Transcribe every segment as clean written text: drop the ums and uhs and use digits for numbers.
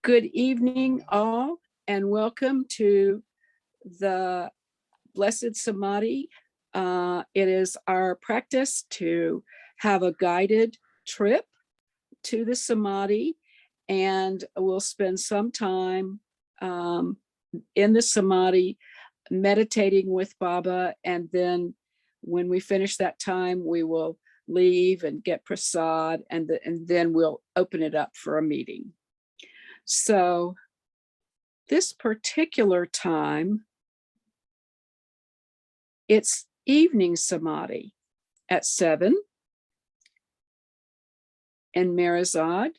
Good evening, all, and welcome to the Blessed Samadhi. It is our practice to have a guided trip to the Samadhi, and we'll spend some time in the Samadhi meditating with Baba, and then when we finish that time, we will leave and get prasad, and then we'll open it up for a meeting. So this particular time, it's evening Samadhi at 7 in Merrill,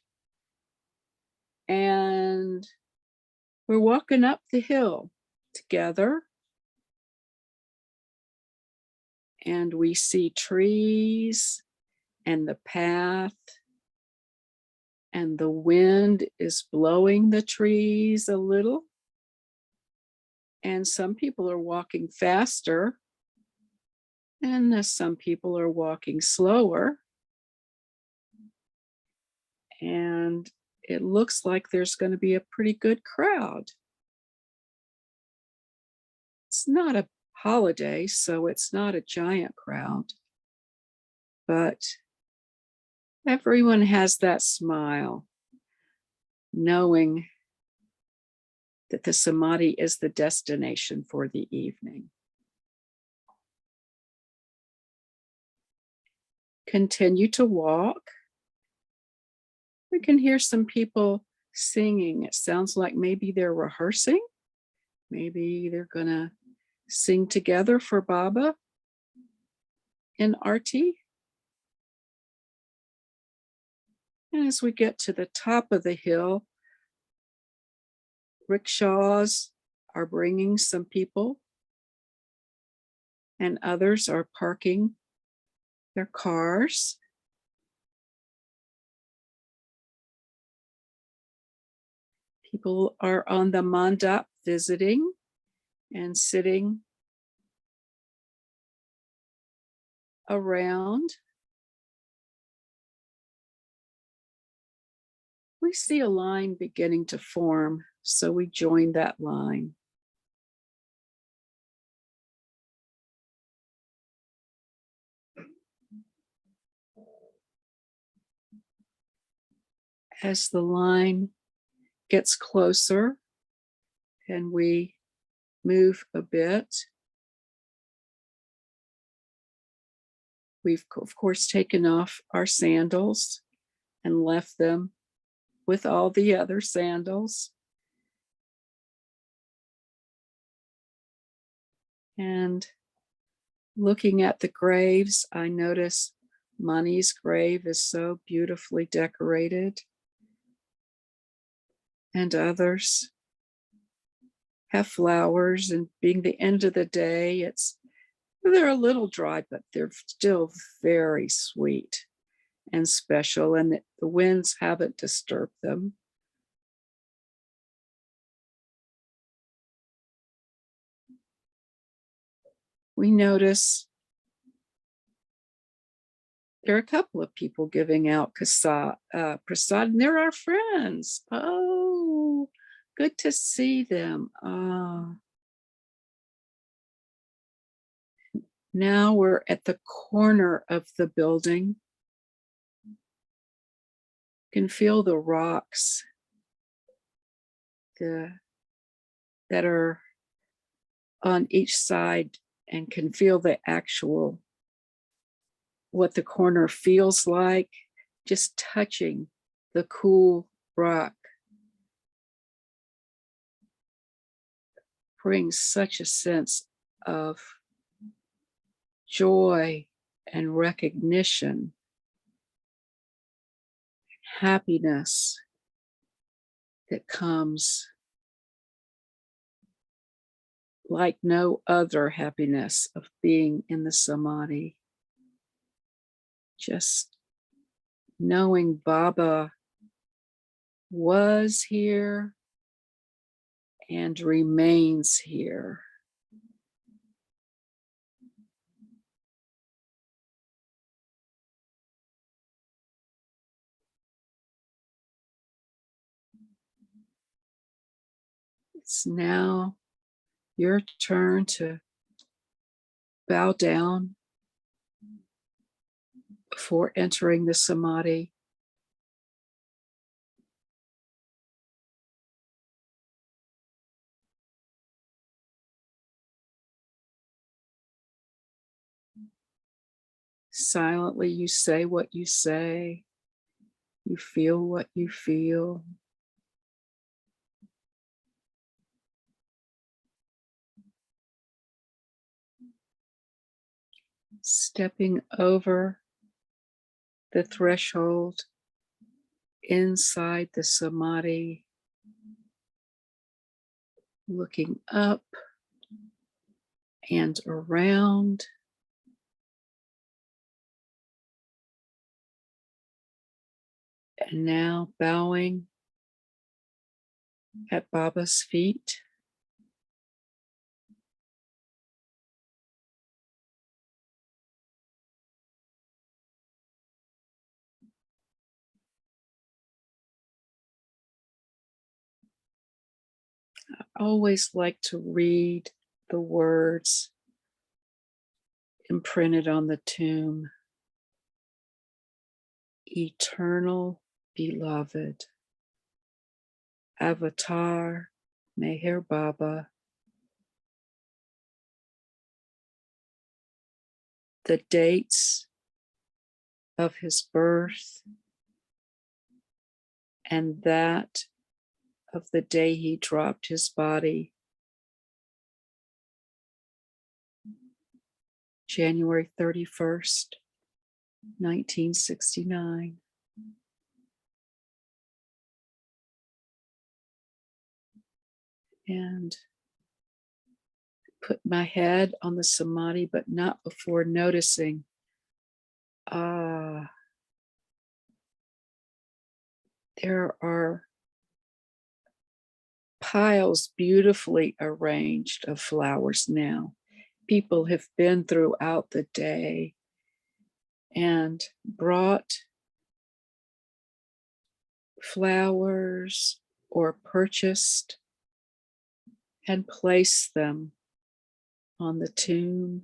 and we're walking up the hill together, and we see trees and the path, and the wind is blowing the trees a little, and some people are walking faster, and some people are walking slower, and it looks like there's going to be a pretty good crowd. It's not a holiday, so it's not a giant crowd, but everyone has that smile, knowing that the Samadhi is the destination for the evening. Continue to walk. We can hear some people singing. It sounds like maybe they're rehearsing. Maybe they're gonna sing together for Baba in Arti. And as we get to the top of the hill, rickshaws are bringing some people, and others are parking their cars. People are on the mandap visiting and sitting around. We see a line beginning to form, so we join that line. As the line gets closer and we move a bit, we've of course taken off our sandals and left them with all the other sandals. And looking at the graves, I notice Mani's grave is so beautifully decorated, and others have flowers, and being the end of the day, they're a little dry, but they're still very sweet and special, and the winds haven't disturbed them. We notice there are a couple of people giving out prasad, and they're our friends. Oh, good to see them. Now we're at the corner of the building. You can feel the rocks that are on each side, and can feel the actual, what the corner feels like, just touching the cool rock brings such a sense of joy and recognition, happiness that comes like no other happiness of being in the Samadhi. Just knowing Baba was here and remains here. It's now your turn to bow down before entering the Samadhi. Silently, you say what you say, you feel what you feel. Stepping over the threshold inside the Samadhi, looking up and around. And now bowing at Baba's feet. I always like to read the words imprinted on the tomb. Eternal beloved, Avatar Meher Baba, the dates of his birth and that of the day he dropped his body, January 31st, 1969. And put my head on the Samadhi, but not before noticing, there are piles beautifully arranged of flowers now. People have been throughout the day and brought flowers or purchased and placed them on the tomb.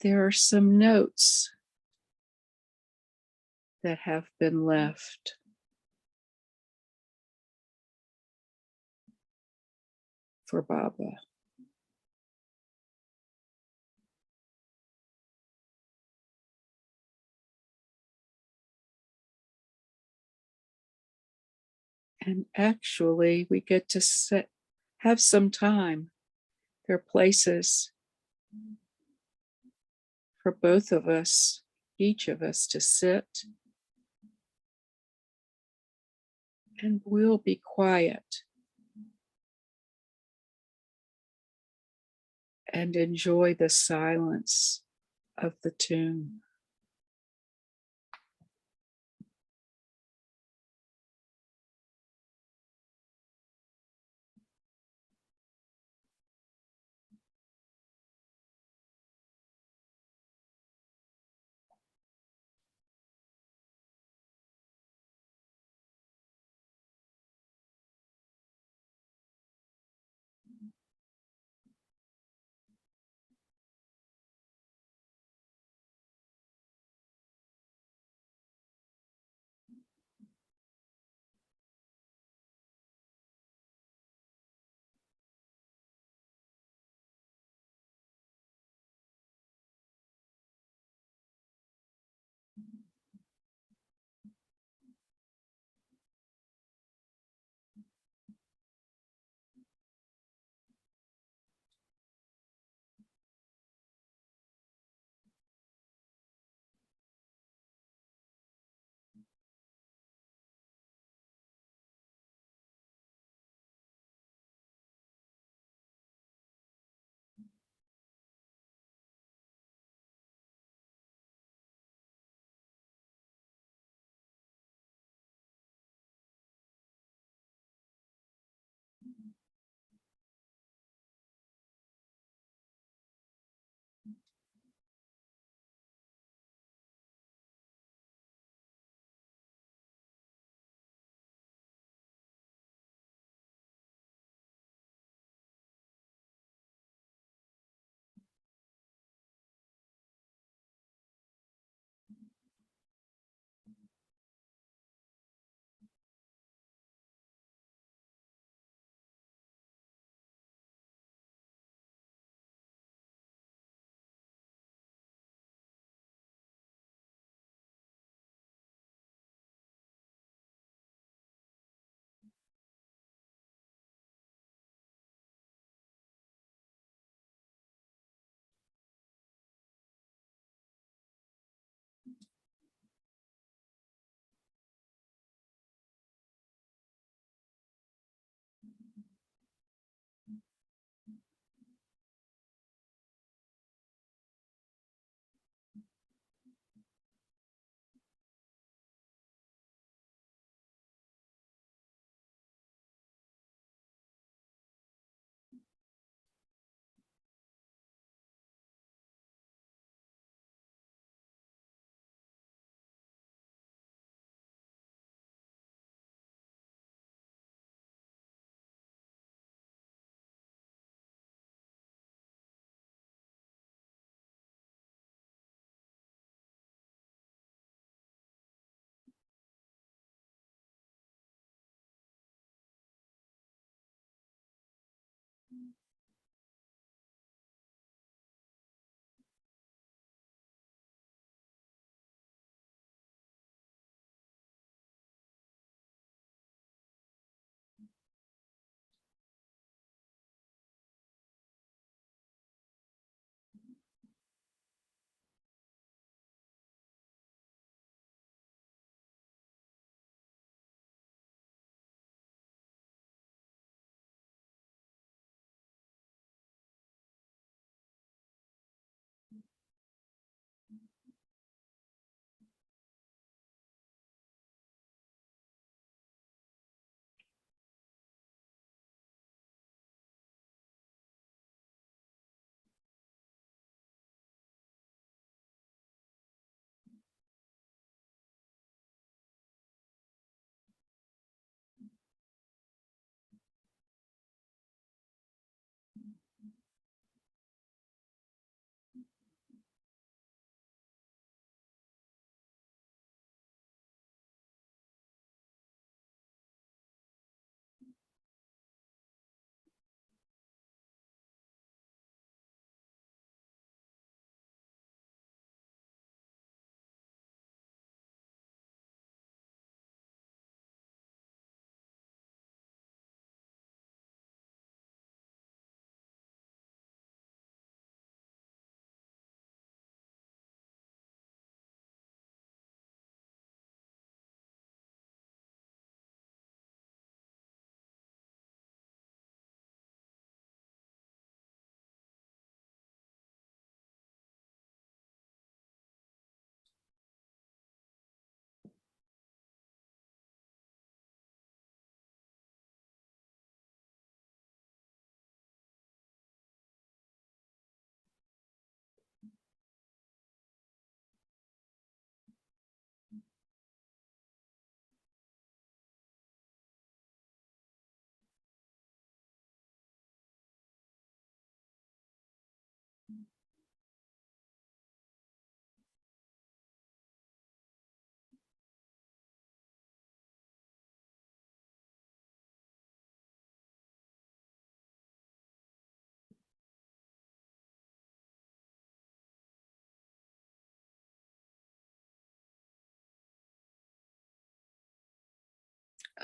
There are some notes that have been left. For Baba. And actually, we get to have some time. There are places for both of us, each of us, to sit, and we'll be quiet and enjoy the silence of the tomb.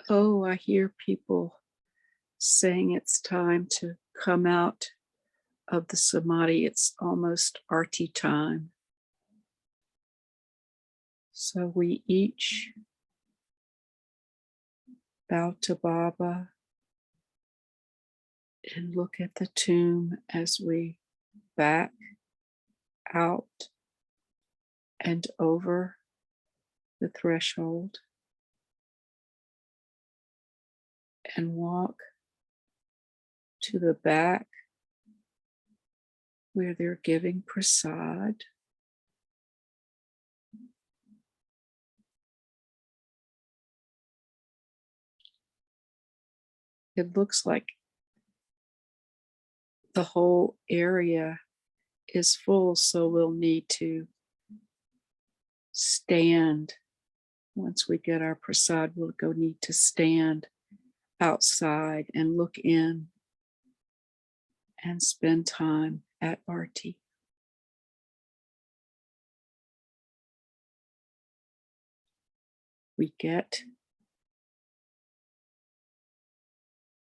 Oh, I hear people saying it's time to come out of the Samadhi. It's almost arti time. So we each bow to Baba and look at the tomb as we back out and over the threshold and walk to the back where they're giving prasad. It looks like the whole area is full, so we'll need to stand. Once we get our prasad, we'll need to stand outside and look in and spend time at Arti. We get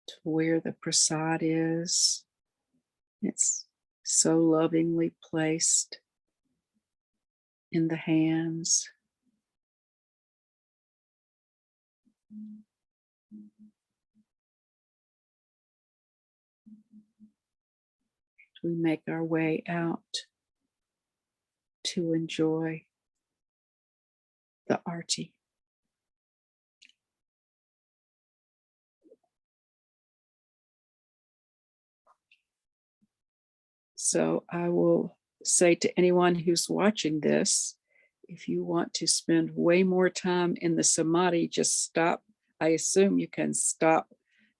to where the prasad is. It's so lovingly placed in the hands. We make our way out to enjoy the Arti. So I will say to anyone who's watching this, if you want to spend way more time in the Samadhi, just stop. I assume you can stop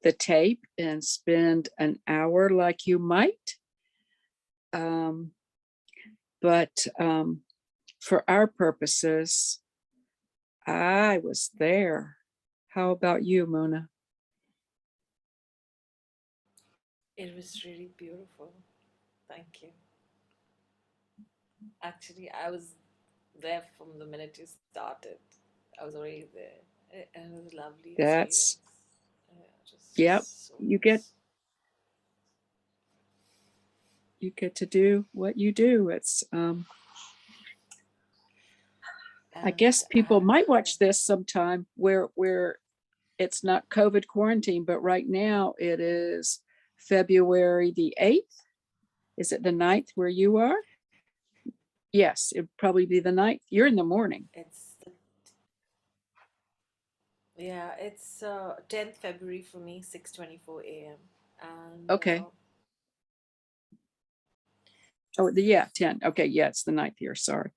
the tape and spend an hour like you might. But for our purposes, I was there. How about you, Mona? It was really beautiful. Thank you. Actually, I was there from the minute you started. I was already there. And it was a lovely That's, experience. Yeah, yep, just so you get nice. you get to do what you do. It's I And guess people might yeah, watch this sometime where it's not COVID quarantine, but right now it is February the 8th. Is it the 9th where you are? Yes, it'd probably be the 9th. You're in the morning. it's 10th February for me, 6:24 a.m. And Okay. Oh, yeah, 10. Okay, yeah, it's the 9th here. Sorry.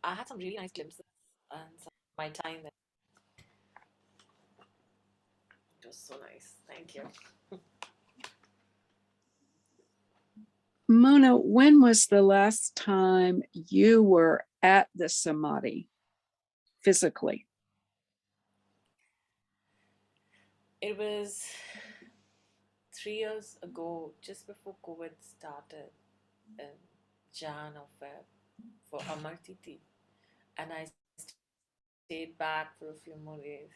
I had some really nice glimpses and my time there. It was so nice. Thank you. Mona, when was the last time you were at the Samadhi physically? It was 3 years ago, just before COVID started, in Jan or Feb, for Amartiti, and I stayed back for a few more days.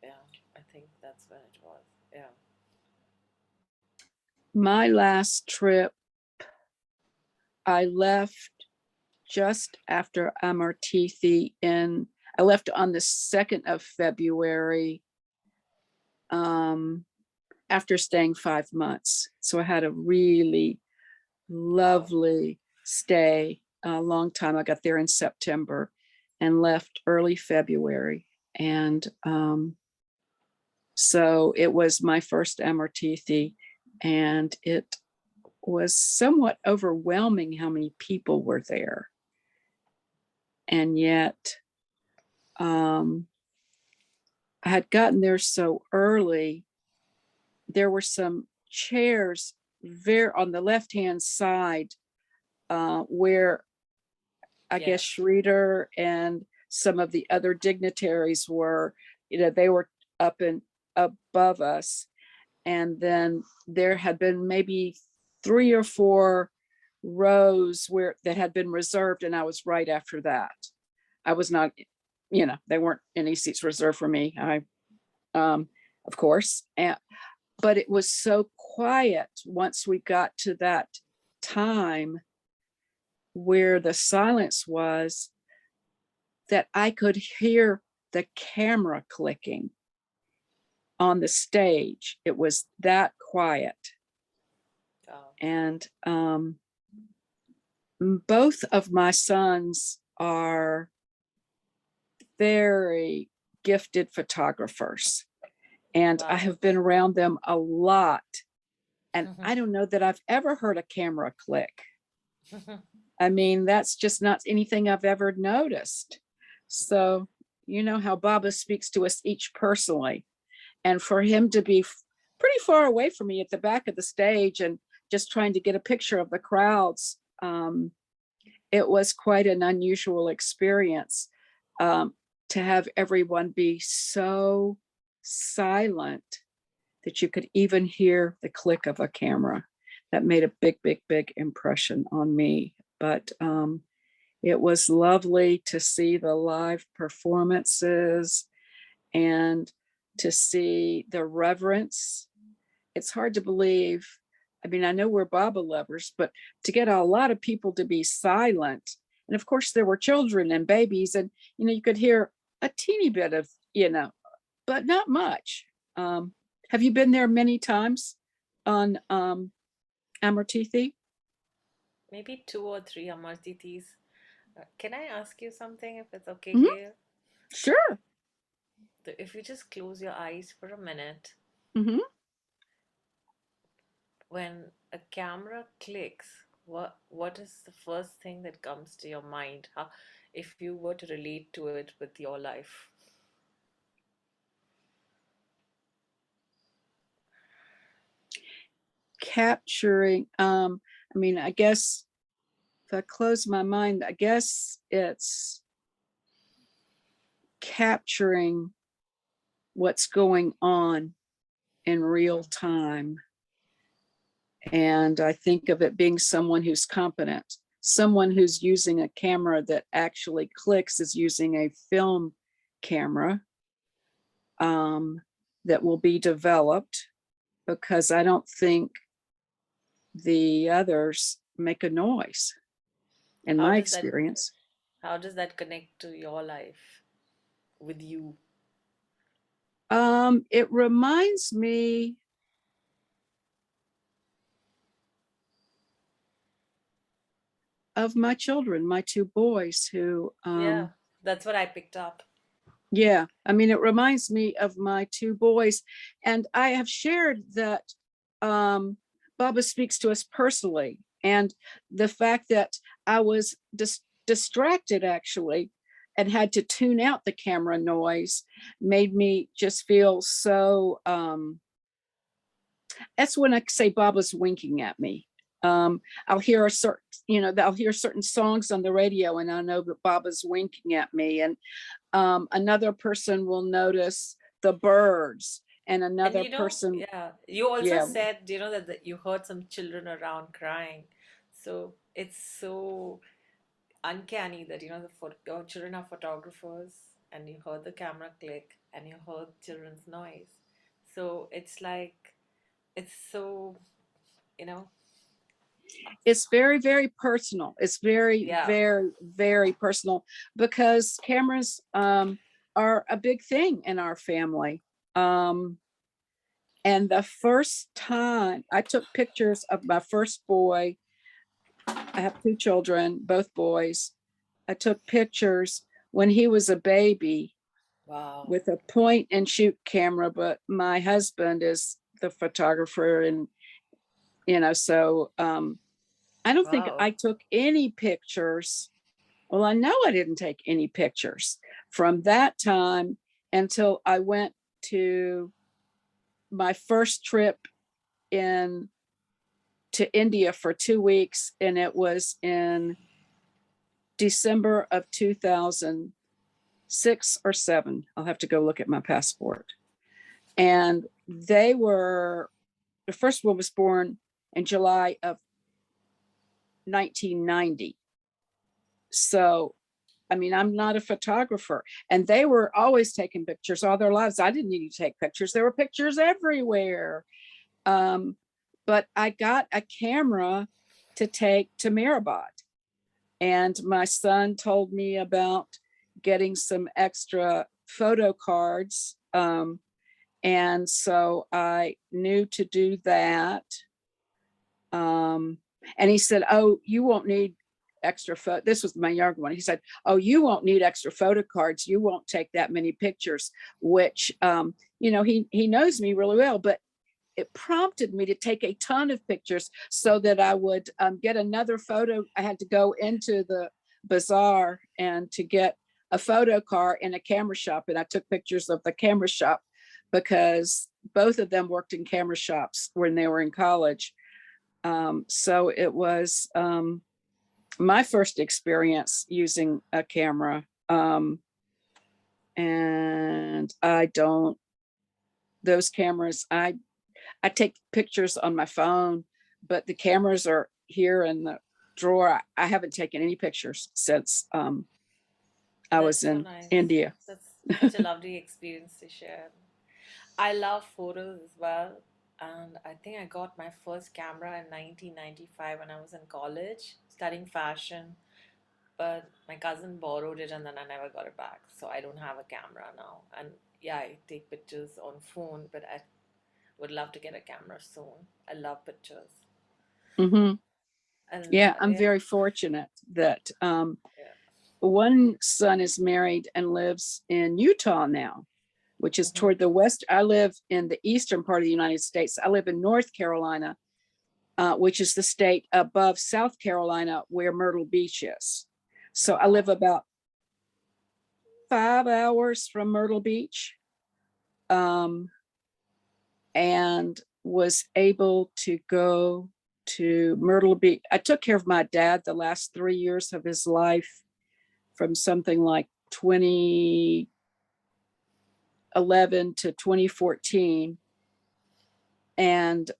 Yeah, I think that's when it was. Yeah. My last trip, I left just after Amartithi I left on the 2nd of February after staying 5 months. So I had a really Wow. lovely stay, a long time. I got there in September and left early February. And so it was my first Amartithi, and it was somewhat overwhelming how many people were there. And yet, I had gotten there so early. There were some chairs very on the left hand side where I guess Yes. Schroeder and some of the other dignitaries were, they were up and above us. And then there had been maybe 3 or 4 rows that had been reserved, and I was right after that. I was not, there weren't any seats reserved for me. Of course, but it was so quiet once we got to that time where the silence was, that I could hear the camera clicking on the stage. It was that quiet. Oh, And both of my sons are very gifted photographers, and I wow. have been around them a lot. And I don't know that I've ever heard a camera click. I mean, that's just not anything I've ever noticed. So, you know how Baba speaks to us each personally. And for him to be pretty far away from me at the back of the stage and just trying to get a picture of the crowds, it was quite an unusual experience, to have everyone be so silent that you could even hear the click of a camera. That made a big, big, big impression on me. But it was lovely to see the live performances and to see the reverence. It's hard to believe. I mean, I know we're Baba lovers, but to get a lot of people to be silent, and of course there were children and babies, and you could hear a teeny bit of, but not much. Have you been there many times on Amartithi? Maybe 2 or 3 Amartitis. Can I ask you something if it's okay, Mhm. Gail? Sure. If you just close your eyes for a minute, Hmm. when a camera clicks, what is the first thing that comes to your mind? How, if you were to relate to it with your life? Capturing, I mean, I guess if I close my mind, I guess it's capturing what's going on in real time. And I think of it being someone who's competent, someone who's using a camera that actually clicks, is using a film camera that will be developed, because I don't think the others make a noise in How my does that experience. how does that connect to your life with you? It reminds me of my children, my two boys who, Yeah, that's what I picked up. yeah, I mean, it reminds me of my two boys. And I have shared that Baba speaks to us personally. And the fact that I was distracted actually and had to tune out the camera noise made me just feel so, that's when I say Baba's winking at me. I'll hear a certain, I'll hear certain songs on the radio and I know that Baba's winking at me. And another person will notice the birds, and And another person, yeah, you also yeah, said, that you heard some children around crying. So it's so uncanny that, your children are photographers and you heard the camera click and you heard children's noise. So it's like, it's so, you know, it's very, very personal. It's very, yeah. very, very personal, because cameras are a big thing in our family. And the first time I took pictures of my first boy, I have two children, both boys. I took pictures when he was a baby Wow. with a point and shoot camera, but my husband is the photographer. And, so I don't think Wow. I took any pictures. Well, I know I didn't take any pictures from that time until I went to my first trip in to India for 2 weeks. And it was in December of 2006 or 7. I'll have to go look at my passport. And the first one was born in July of 1990. So, I mean, I'm not a photographer, and they were always taking pictures all their lives. I didn't need to take pictures. There were pictures everywhere. But I got a camera to take to Mehrabad, and my son told me about getting some extra photo cards. And so I knew to do that. And he said, "Oh, you won't need extra photo." This was my younger one. He said, "Oh, you won't need extra photo cards. You won't take that many pictures," which, he knows me really well, but it prompted me to take a ton of pictures so that I would get another photo. I had to go into the bazaar and to get a photo car in a camera shop. And I took pictures of the camera shop because both of them worked in camera shops when they were in college. So it was my first experience using a camera. And those cameras, I take pictures on my phone, but the cameras are here in the drawer. I haven't taken any pictures since I was That's so in nice. India. That's such a lovely experience to share. I love photos as well. And I think I got my first camera in 1995 when I was in college studying fashion. But my cousin borrowed it and then I never got it back. So I don't have a camera now. And yeah, I take pictures on phone, but I would love to get a camera soon. I love pictures. Hmm. And Yeah, I'm yeah, very fortunate that yeah. one son is married and lives in Utah now, which is Hmm. toward the west. I live in the eastern part of the United States. I live in North Carolina, which is the state above South Carolina where Myrtle Beach is. So I live Wow. about 5 hours from Myrtle Beach, um, and was able to go to Myrtle Beach. I took care of my dad the last 3 years of his life, from something like 20 2011 to 2014. And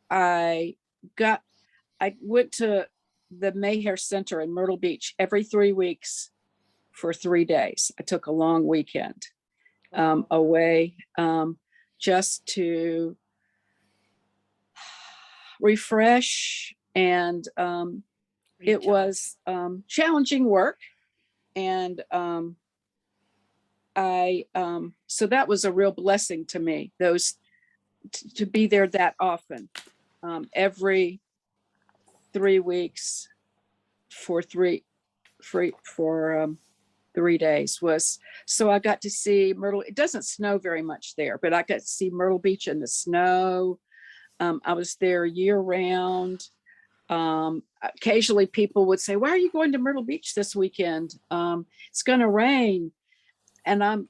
I went to the Mayhair Center in Myrtle Beach every 3 weeks for 3 days. I took a long weekend Wow. away just to refresh. And it was challenging work. And so that was a real blessing to me, to be there that often, every 3 weeks for 3 days was. So I got to see Myrtle. It doesn't snow very much there, but I got to see Myrtle Beach in the snow. I was there year round. Occasionally people would say, "Why are you going to Myrtle Beach this weekend? It's going to rain." And I'm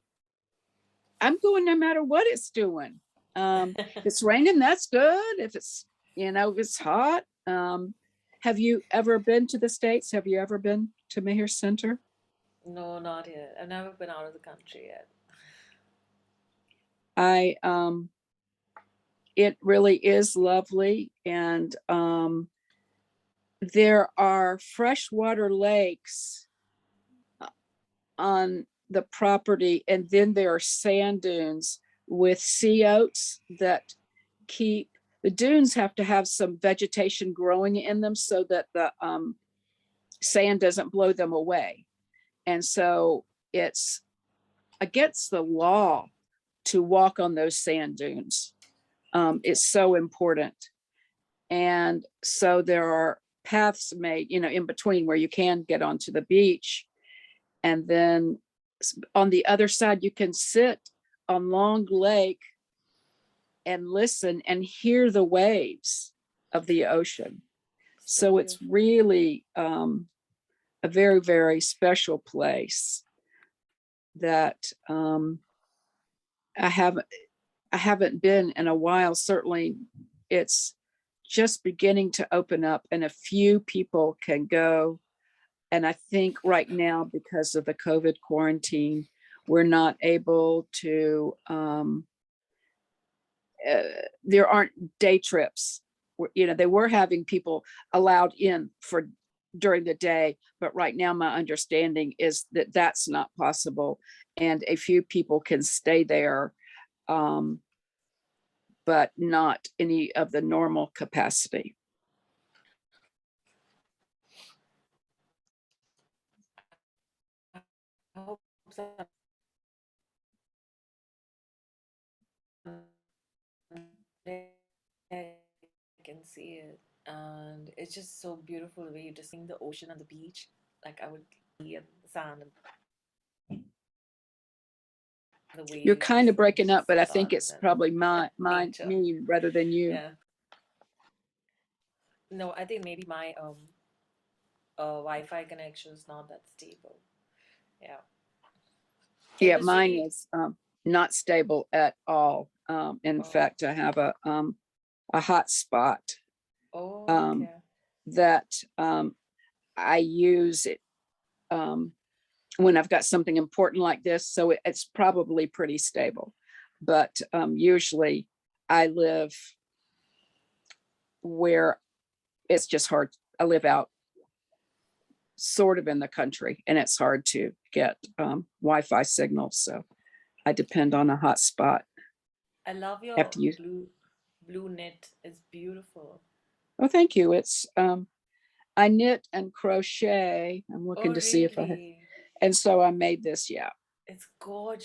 going no matter what it's doing. If it's raining, that's good. If it's, if it's hot. Have you ever been to the States? Have you ever been to Mayhair Center? No, not yet. I've never been out of the country yet. It really is lovely. And there are freshwater lakes on the property, and then there are sand dunes with sea oats that keep the dunes have to have some vegetation growing in them so that the sand doesn't blow them away. And so it's against the law to walk on those sand dunes. It's so important. And so there are paths made, in between where you can get onto the beach. And then on the other side, you can sit on Long Lake and listen and hear the waves of the ocean. So it's really a very, very special place that I haven't been in a while. Certainly it's just beginning to open up and a few people can go. And I think right now, because of the COVID quarantine, we're not able to, there aren't day trips. They were having people allowed in for during the day, but right now my understanding is that that's not possible. And a few people can stay there, but not any of the normal capacity. I hope someday I can see it. And it's just so beautiful the way you just seeing the ocean and the beach. Like I would be in the sand and the You're kind waves of and breaking up, just but the I think sun it's and probably nature. me rather than you. Yeah. No, I think maybe my Wi-Fi connection is not that stable. Yeah. It Yeah, was mine really. is not stable at all. In Oh. fact, I have a hotspot Oh, okay. that I use it when I've got something important like this. So it's probably pretty stable. But usually I live where it's just hard. I live out sort of in the country and it's hard to get Wi-Fi signals. So I depend on a hotspot. I love your After you, blue knit. It's beautiful. oh, thank you. It's I knit and crochet. I'm Oh, looking to see if I have, really? and so I made this. Yeah. It's gorgeous.